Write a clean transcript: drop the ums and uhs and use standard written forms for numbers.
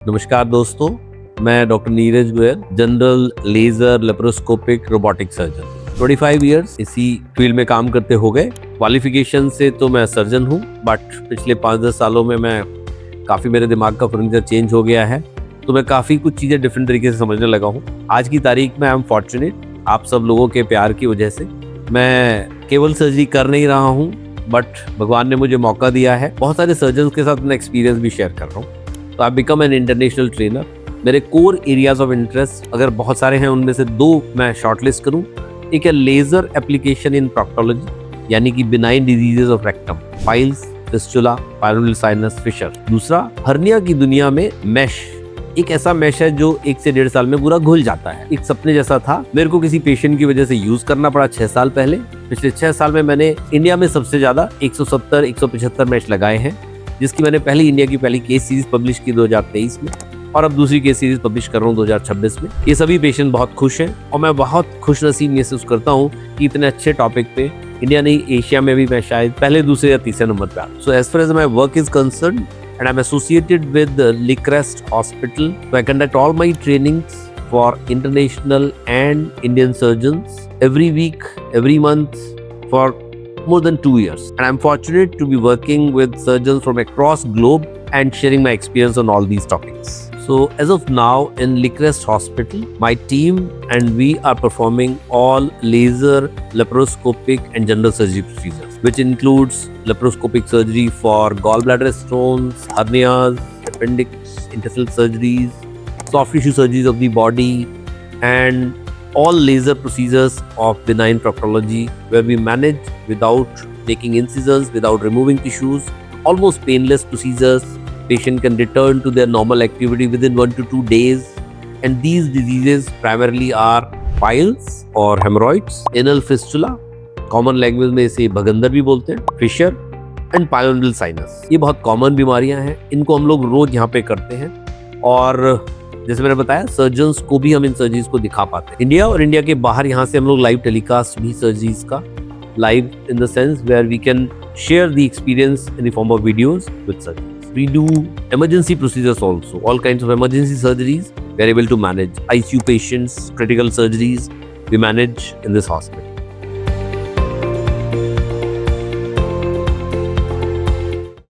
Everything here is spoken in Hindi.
नमस्कार दोस्तों, मैं doctor Neeraj Goyal, general ledger laparoscopic robotic surgeon. 25 years इसी फील्ड में काम करते हो गए। क्वालिफिकेशन से तो मैं सर्जन हूँ, बट पिछले 5-10 सालों में मैं काफ़ी मेरे दिमाग का फर्नीचर चेंज हो गया है, तो मैं काफ़ी कुछ चीज़ें डिफरेंट तरीके से समझने लगा हूँ। आज की तारीख में आई एम फॉर्चुनेट, आप सब लोगों के प्यार की वजह से मैं केवल सर्जरी कर नहीं रहा हूँ, बट भगवान ने मुझे मौका दिया है। बहुत सारे सर्जन के साथ अपना एक्सपीरियंस भी शेयर कर रहा हूँ। तो I become an international trainer. मेरे कोर एरियाज ऑफ इंटरेस्ट अगर बहुत सारे हैं, उनमें से 2 मैं शॉर्टलिस्ट करूं। एक है लेजर एप्लीकेशन इन प्रोक्टोलॉजी, यानी कि benign diseases of rectum, piles, fistula, pilonidal sinus, fissure. दूसरा, हर्निया की दुनिया में मैश, एक ऐसा मैश है जो 1 से 1.5 साल में पूरा घुल जाता है। एक सपने जैसा था, मेरे को किसी पेशेंट की वजह से यूज करना पड़ा 6 साल पहले। पिछले 6 साल में मैंने इंडिया में सबसे ज्यादा 170-175 मैश लगाए हैं, जिसकी मैंने इंडिया की पहली केस सीरीज पब्लिश की 2023 में, और अब दूसरी केस सीरीज पब्लिश कर रहा हूँ 2026 में। ये सभी पेशेंट बहुत खुश हैं और मैं बहुत खुश नसीब महसूस करता हूँ कि इतने अच्छे टॉपिक पे इंडिया नहीं, एशिया में भी मैं शायद पहले, दूसरे या तीसरे नंबर पे आता हूँ। So as far as my work is concerned and I am associated with Licrest hospital, so I conduct all my trainings for international and Indian surgeons every week, every month for more than 2 years, and I'm fortunate to be working with surgeons from across globe and sharing my experience on all these topics. So as of now in Lickrest Hospital, my team and we are performing all laser, laparoscopic and general surgery procedures, which includes laparoscopic surgery for gallbladder stones, hernias, appendix, intestinal surgeries, soft tissue surgeries of the body, and all laser procedures of benign proctology, where we manage without taking incisions, without removing tissues, almost painless procedures. Patient can return to their normal activity within 1 to 2 days. And these diseases primarily are piles or hemorrhoids, anal fistula, common language में इसे भगंदर भी बोलते हैं, fissure, and pyoneal sinus। ये बहुत कॉमन बीमारियां हैं, इनको हम लोग रोज यहाँ पे करते हैं, और जैसे मैंने बताया, सर्जन्स को भी हम इन सर्जरीज को दिखा पाते हैं। इंडिया और इंडिया के बाहर यहाँ से हम लोग लाइव टेलीकास्ट भी सर्जरीज का, live in the sense where we can share the experience in the form of videos with surgeons. We do emergency procedures also, all kinds of emergency surgeries we are able to manage, ICU patients, critical surgeries we manage in this hospital.